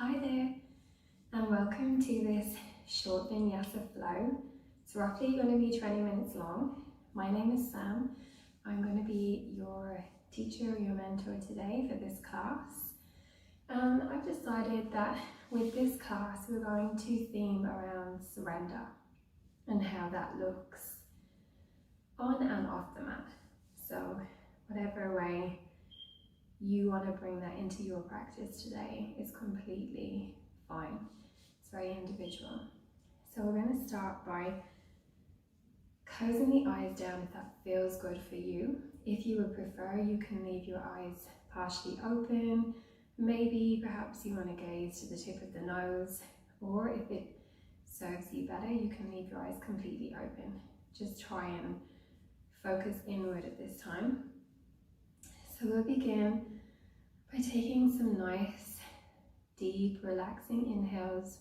Hi there, and welcome to this short vinyasa flow. It's roughly going to be 20 minutes long. My name is Sam. I'm going to be your teacher, your mentor today for this class. I've decided that with this class we're going to theme around surrender and how that looks on and off the mat. So whatever way you want to bring that into your practice today is completely fine. It's very individual. So we're going to start by closing the eyes down if that feels good for you. If you would prefer, you can leave your eyes partially open. Maybe perhaps you want to gaze to the tip of the nose, or if it serves you better, you can leave your eyes completely open. Just try and focus inward at this time. So we'll begin by taking some nice, deep, relaxing inhales,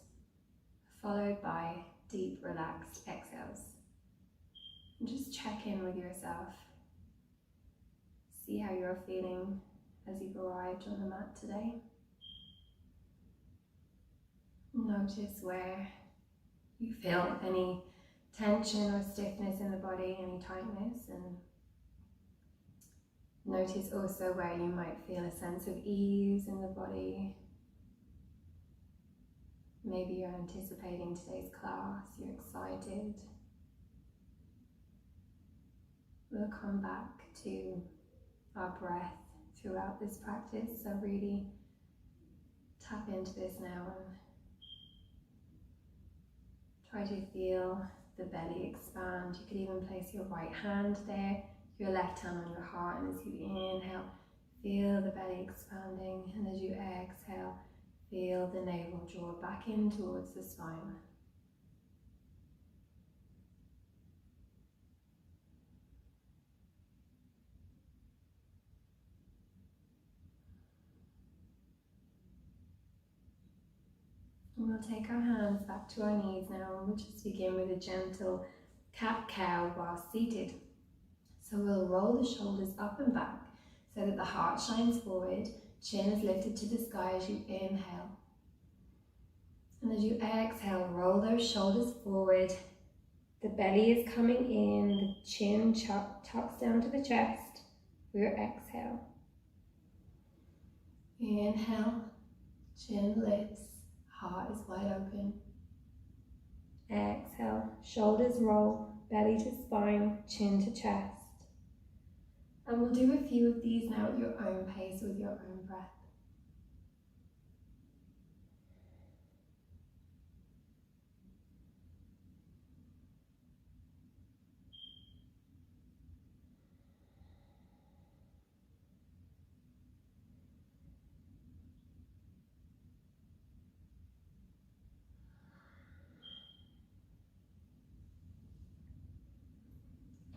followed by deep, relaxed exhales. And just check in with yourself. See how you're feeling as you've arrived on the mat today. Notice where you feel any tension or stiffness in the body, any tightness, and notice also where you might feel a sense of ease in the body. Maybe you're anticipating today's class, you're excited. We'll come back to our breath throughout this practice, so really tap into this now and try to feel the belly expand. You could even place your right hand there, your left hand on your heart, and as you inhale, feel the belly expanding, and as you exhale, feel the navel draw back in towards the spine. And we'll take our hands back to our knees now, and we'll just begin with a gentle cat-cow while seated. So we'll roll the shoulders up and back so that the heart shines forward, chin is lifted to the sky as you inhale. And as you exhale, roll those shoulders forward. The belly is coming in, the chin tucks down to the chest for your exhale. Inhale, chin lifts, heart is wide open. Exhale, shoulders roll, belly to spine, chin to chest. And we'll do a few of these now at your own pace with your own breath.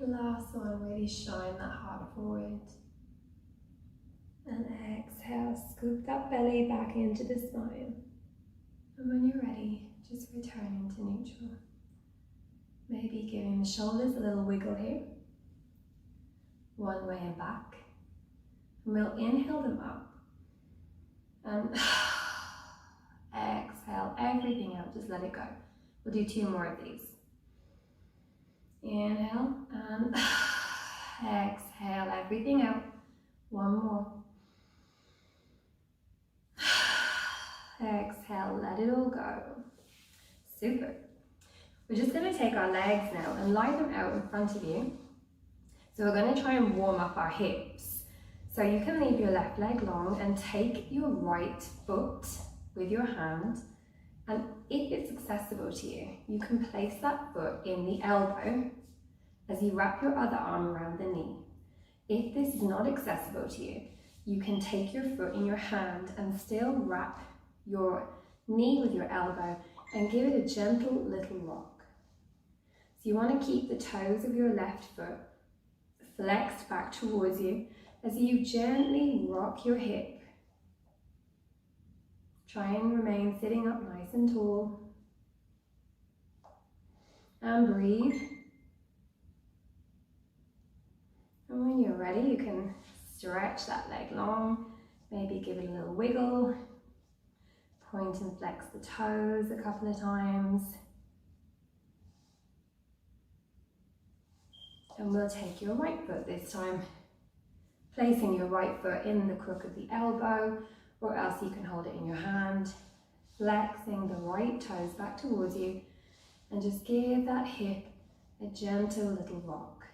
The last one, really shine that heart forward. And exhale, scoop that belly back into the spine. And when you're ready, just return into neutral. Maybe giving the shoulders a little wiggle here. One way and back. And we'll inhale them up. And exhale everything out, just let it go. We'll do 2 more of these. Inhale and exhale everything out. 1 more. Exhale, let it all go. Super. We're just going to take our legs now and lie them out in front of you. So we're going to try and warm up our hips. So you can leave your left leg long and take your right foot with your hand, and if it's accessible to you, you can place that foot in the elbow as you wrap your other arm around the knee. If this is not accessible to you, you can take your foot in your hand and still wrap your knee with your elbow and give it a gentle little rock. So you want to keep the toes of your left foot flexed back towards you as you gently rock your hip. Try and remain sitting up nice and tall. And breathe. And when you're ready, you can stretch that leg long, maybe give it a little wiggle. Point and flex the toes a couple of times. And we'll take your right foot this time, placing your right foot in the crook of the elbow, or else you can hold it in your hand, flexing the right toes back towards you, and just give that hip a gentle little rock.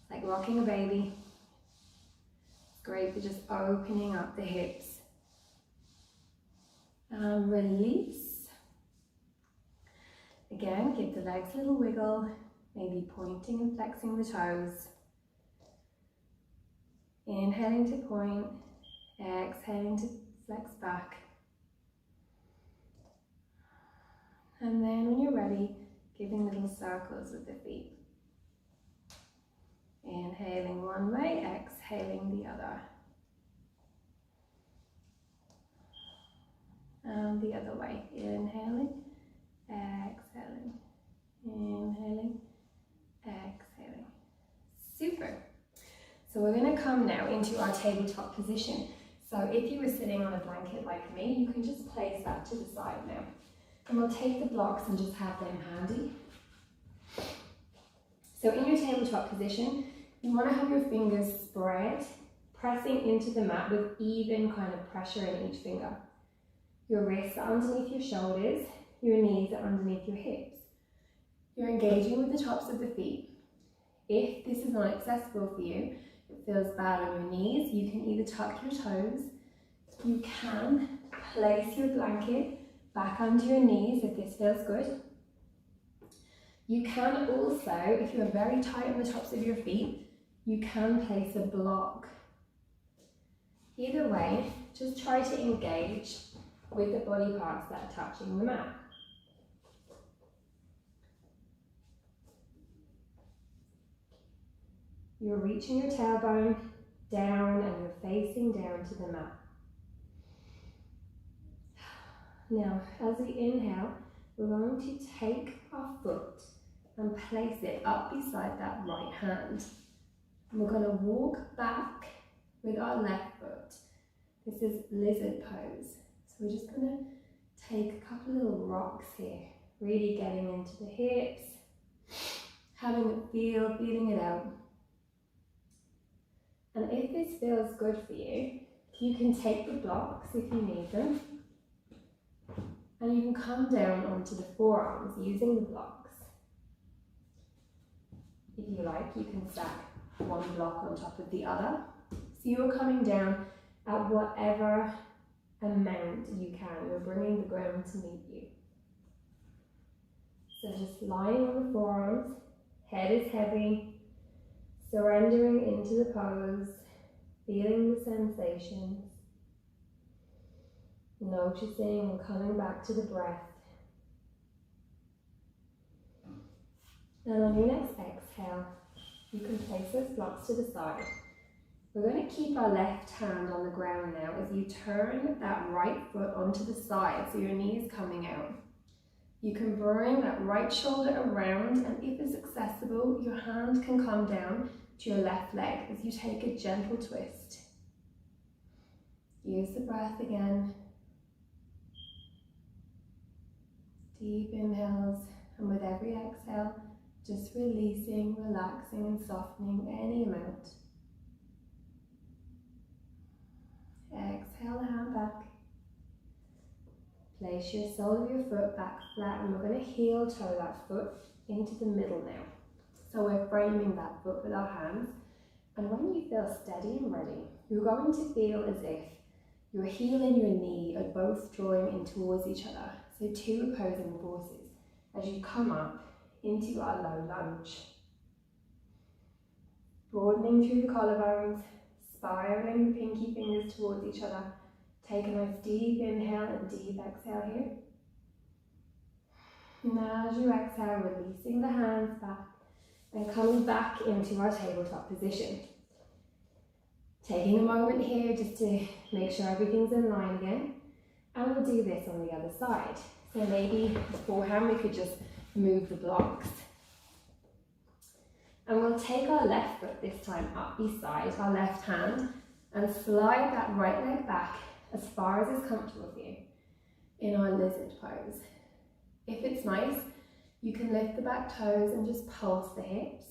It's like rocking a baby. It's great for just opening up the hips. And release. Again, give the legs a little wiggle, maybe pointing and flexing the toes. Inhaling to point, exhaling to flex back. And then when you're ready, giving little circles with the feet. Inhaling one way, exhaling the other. And the other way, inhaling. Exhaling, inhaling, exhaling. Super. So we're going to come now into our tabletop position. So if you were sitting on a blanket like me, you can just place that to the side now. And we'll take the blocks and just have them handy. So in your tabletop position, you want to have your fingers spread, pressing into the mat with even kind of pressure in each finger. Your wrists are underneath your shoulders. Your knees are underneath your hips. You're engaging with the tops of the feet. If this is not accessible for you, it feels bad on your knees, you can either tuck your toes, you can place your blanket back under your knees if this feels good. You can also, if you're very tight on the tops of your feet, you can place a block. Either way, just try to engage with the body parts that are touching the mat. You're reaching your tailbone down and you're facing down to the mat. Now, as we inhale, we're going to take our foot and place it up beside that right hand. And we're going to walk back with our left foot. This is lizard pose. So we're just going to take a couple of little rocks here, really getting into the hips, having it feel, feeling it out. And if this feels good for you, you can take the blocks if you need them, and you can come down onto the forearms using the blocks. If you like, you can stack one block on top of the other. So you're coming down at whatever amount you can. You're bringing the ground to meet you. So just lying on the forearms, head is heavy, surrendering into the pose, feeling the sensations, noticing and coming back to the breath. And on your next exhale, you can place those blocks to the side. We're going to keep our left hand on the ground now as you turn that right foot onto the side so your knee is coming out. You can bring that right shoulder around, and if it's accessible, your hand can come down to your left leg as you take a gentle twist. Use the breath again. Deep inhales, and with every exhale, just releasing, relaxing and softening any amount. Exhale the hand back. Place your sole of your foot back flat, and we're going to heel toe that foot into the middle now. So we're framing that foot with our hands, and when you feel steady and ready, you're going to feel as if your heel and your knee are both drawing in towards each other. So two opposing forces as you come up into our low lunge. Broadening through the collarbones, spiraling the pinky fingers towards each other. Take a nice deep inhale and deep exhale here. Now as you exhale, releasing the hands back and coming back into our tabletop position. Taking a moment here just to make sure everything's in line again. And we'll do this on the other side. So maybe beforehand we could just move the blocks. And we'll take our left foot this time up beside our left hand and slide that right leg back as far as is comfortable for you in our lizard pose. If it's nice, you can lift the back toes and just pulse the hips.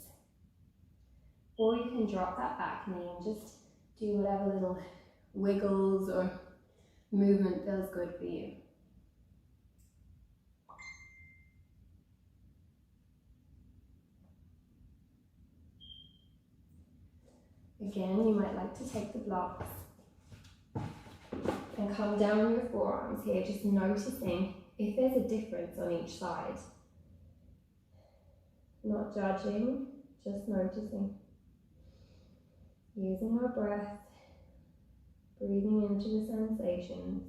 Or you can drop that back knee and just do whatever little wiggles or movement feels good for you. Again, you might like to take the blocks and come down on your forearms here, just noticing if there's a difference on each side. Not judging, just noticing. Using our breath, breathing into the sensations.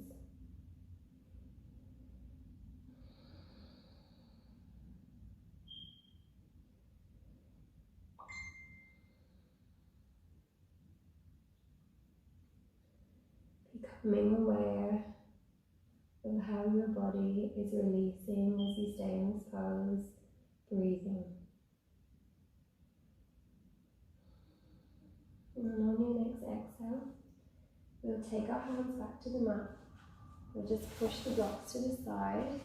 Becoming aware of how your body is releasing as you stay in this pose, breathing. And on your next exhale, we'll take our hands back to the mat. We'll just push the blocks to the side.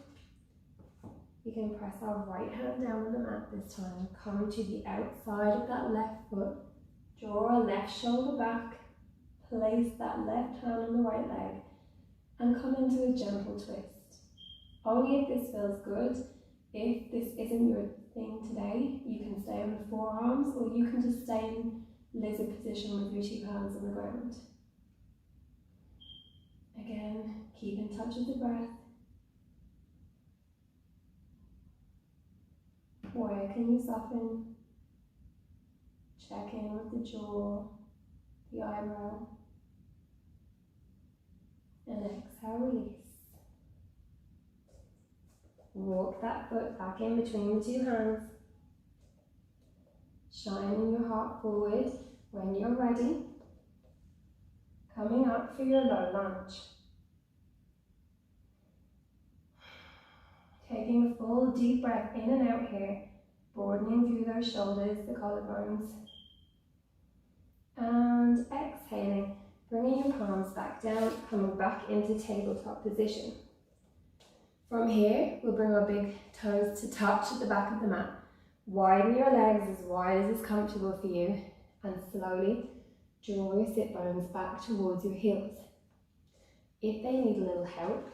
You can press our right hand down on the mat this time. Come to the outside of that left foot. Draw our left shoulder back. Place that left hand on the right leg and come into a gentle twist. Only if this feels good. If this isn't your thing today, you can stay on the forearms or you can just stay in lizard position with your two hands on the ground. Again, keep in touch with the breath. Where can you soften? Check in with the jaw, the eyebrow. And exhale, release. Walk that foot back in between the two hands. Shining your heart forward when you're ready. Coming up for your low lunge. Taking a full deep breath in and out here, broadening through those shoulders, the collarbones. And exhaling, bringing your palms back down, coming back into tabletop position. From here, we'll bring our big toes to touch at the back of the mat. Widen your legs as wide as is comfortable for you, and slowly draw your sit bones back towards your heels. If they need a little help,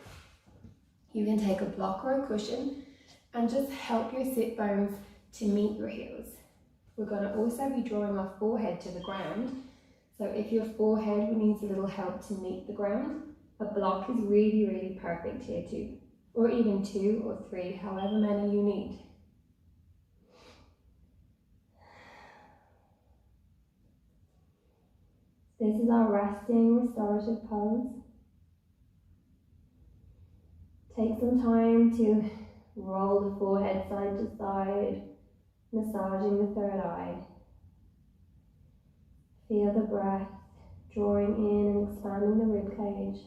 you can take a block or a cushion and just help your sit bones to meet your heels. We're going to also be drawing our forehead to the ground. So if your forehead needs a little help to meet the ground, a block is really, really perfect here too. Or even 2 or 3, however many you need. This is our resting restorative pose. Take some time to roll the forehead side to side, massaging the third eye. Feel the breath drawing in and expanding the rib cage.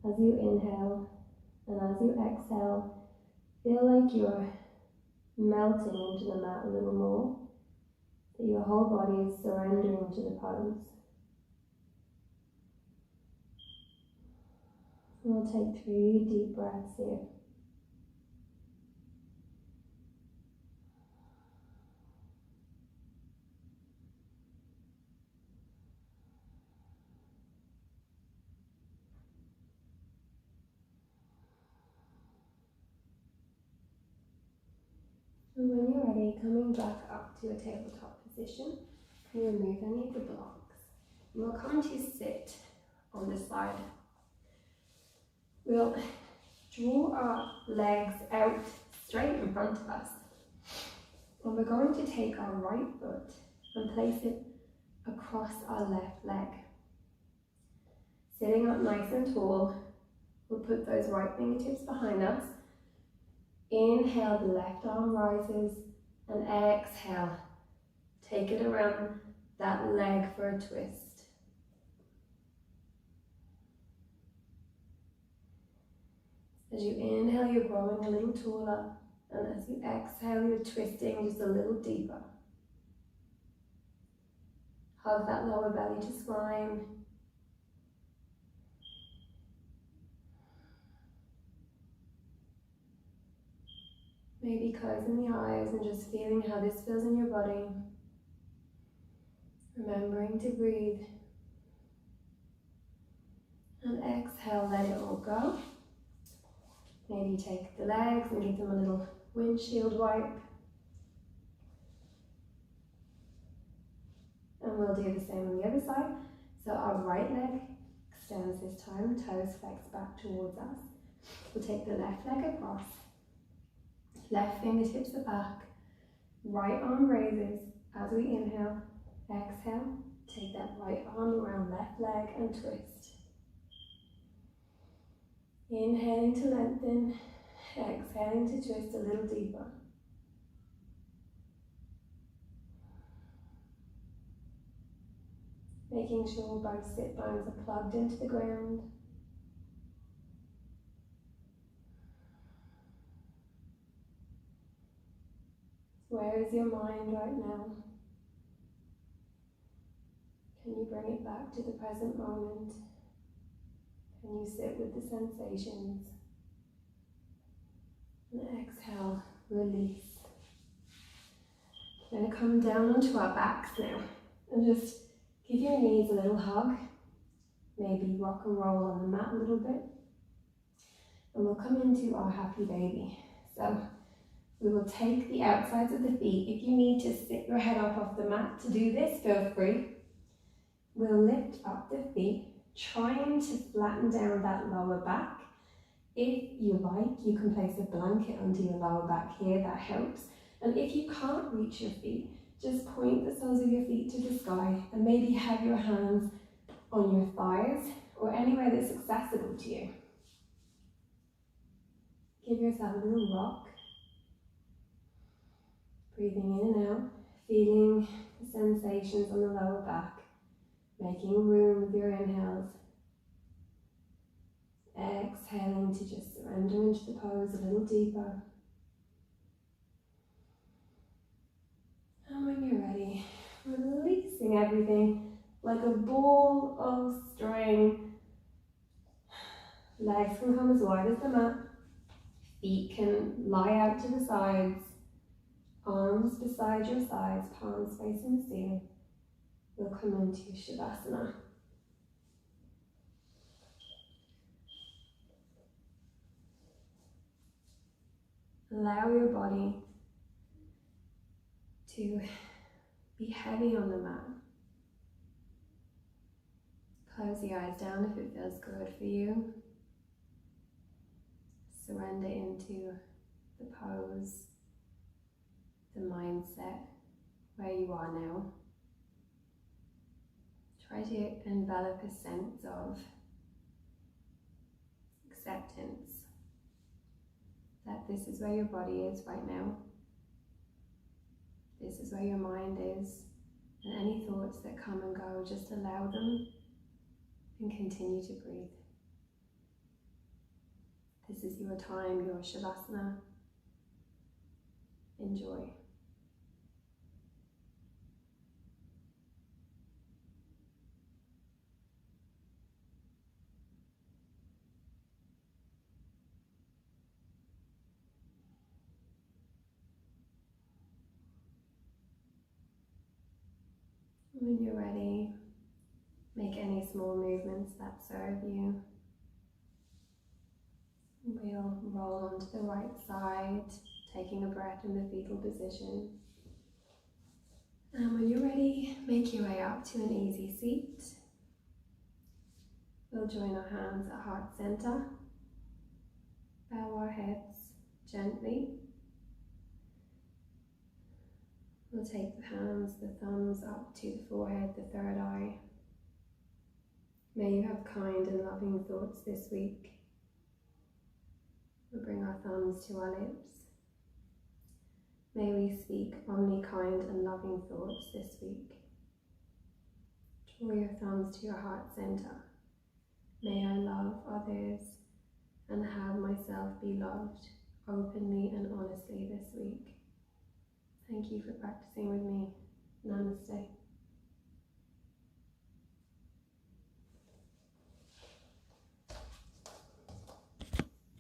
As you inhale and as you exhale, feel like you're melting into the mat a little more, that your whole body is surrendering to the pose. We'll take 3 deep breaths here. And when you're ready, coming back up to a tabletop position, you remove any of the blocks. And we'll come to sit on this side. We'll draw our legs out straight in front of us. And we're going to take our right foot and place it across our left leg. Sitting up nice and tall, we'll put those right fingertips behind us. Inhale, the left arm rises, and exhale. Take it around that leg for a twist. As you inhale, you're growing a little taller, and as you exhale, you're twisting just a little deeper. Hug that lower belly to spine. Maybe closing the eyes and just feeling how this feels in your body. Remembering to breathe. And exhale, let it all go. Maybe take the legs and give them a little windshield wipe. And we'll do the same on the other side. So our right leg extends this time, toes flex back towards us. We'll take the left leg across. Left fingertips are back. Right arm raises as we inhale. Exhale, take that right arm around left leg and twist. Inhaling to lengthen, exhaling to twist a little deeper. Making sure both sit bones are plugged into the ground. Where is your mind right now? Can you bring it back to the present moment? Can you sit with the sensations? And exhale, release. We're going to come down onto our backs now and just give your knees a little hug. Maybe rock and roll on the mat a little bit. And we'll come into our happy baby. So we will take the outsides of the feet. If you need to sit your head up off the mat to do this, feel free. We'll lift up the feet, trying to flatten down that lower back. If you like, you can place a blanket under your lower back here, that helps. And if you can't reach your feet, just point the soles of your feet to the sky and maybe have your hands on your thighs or anywhere that's accessible to you. Give yourself a little rock. Breathing in and out, feeling the sensations on the lower back. Making room with your inhales. Exhaling to just surrender into the pose a little deeper. And when you're ready, releasing everything like a ball of string. Legs can come as wide as the mat. Feet can lie out to the sides. Arms beside your sides, palms facing the ceiling. We'll come into Shavasana. Allow your body to be heavy on the mat. Close the eyes down if it feels good for you. Surrender into the pose, the mindset, where you are now. Try to envelop a sense of acceptance that this is where your body is right now. This is where your mind is, and any thoughts that come and go, just allow them and continue to breathe. This is your time, your Shavasana. Enjoy. When you're ready, make any small movements that serve you. We'll roll onto the right side, taking a breath in the fetal position. And when you're ready, make your way up to an easy seat. We'll join our hands at heart center. Bow our heads gently. We'll take the hands, the thumbs up to the forehead, the third eye. May you have kind and loving thoughts this week. We'll bring our thumbs to our lips. May we speak only kind and loving thoughts this week. Draw your thumbs to your heart center. May I love others and have myself be loved openly and honestly this week. Thank you for practicing with me. Namaste.